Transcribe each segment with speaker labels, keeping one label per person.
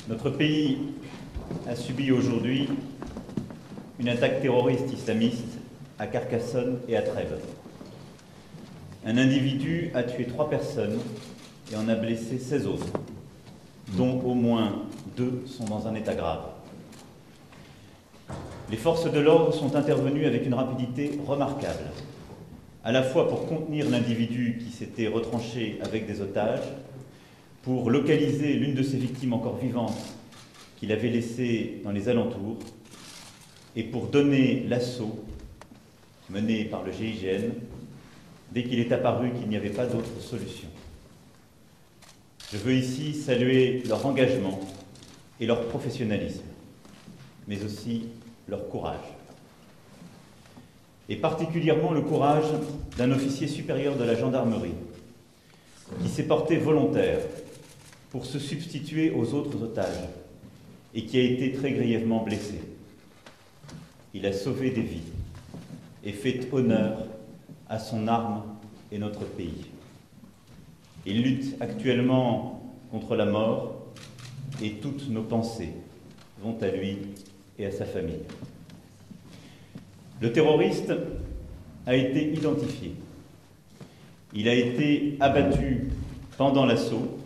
Speaker 1: Notre pays a subi aujourd'hui une attaque terroriste islamiste à Carcassonne et à Trèbes. Un individu a tué 3 personnes et en a blessé 16 autres, dont au moins 2 sont dans un état grave. Les forces de l'ordre sont intervenues avec une rapidité remarquable, à la fois pour contenir l'individu qui s'était retranché avec des otages, pour localiser l'une de ses victimes encore vivantes qu'il avait laissée dans les alentours, et pour donner l'assaut mené par le GIGN dès qu'il est apparu qu'il n'y avait pas d'autre solution. Je veux ici saluer leur engagement et leur professionnalisme, mais aussi leur courage. Et particulièrement le courage d'un officier supérieur de la gendarmerie qui s'est porté volontaire pour se substituer aux autres otages et qui a été très grièvement blessé. Il a sauvé des vies et fait honneur à son arme et notre pays. Il lutte actuellement contre la mort et toutes nos pensées vont à lui et à sa famille. Le terroriste a été identifié. Il a été abattu pendant l'assaut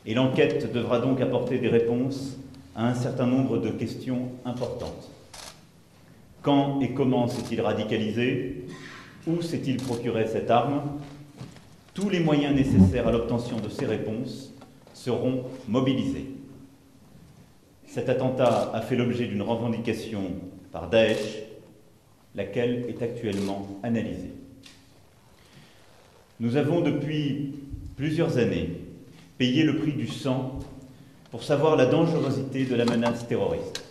Speaker 1: et l'enquête devra donc apporter des réponses à un certain nombre de questions importantes. Quand et comment s'est-il radicalisé? Où s'est-il procuré cette arme? Tous les moyens nécessaires à l'obtention de ces réponses seront mobilisés. Cet attentat a fait l'objet d'une revendication par Daesh, laquelle est actuellement analysée. Nous avons depuis plusieurs années payé le prix du sang pour savoir la dangerosité de la menace terroriste.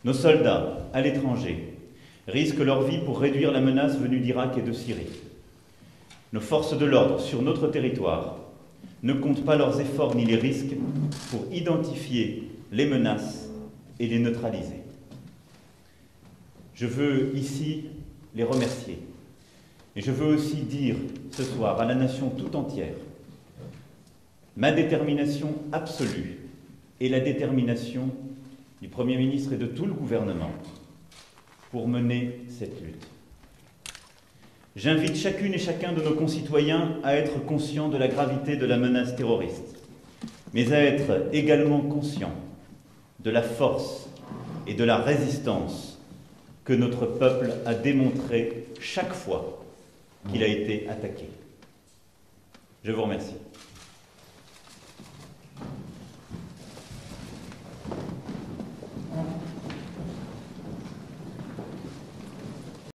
Speaker 1: Nos soldats, à l'étranger, risquent leur vie pour réduire la menace venue d'Irak et de Syrie. Nos forces de l'ordre sur notre territoire ne comptent pas leurs efforts ni les risques pour identifier les menaces et les neutraliser. Je veux ici les remercier. Et je veux aussi dire ce soir à la nation tout entière ma détermination absolue et la détermination du Premier ministre et de tout le gouvernement pour mener cette lutte. J'invite chacune et chacun de nos concitoyens à être conscients de la gravité de la menace terroriste, mais à être également conscients de la force et de la résistance que notre peuple a démontré chaque fois qu'il a été attaqué. Je vous remercie.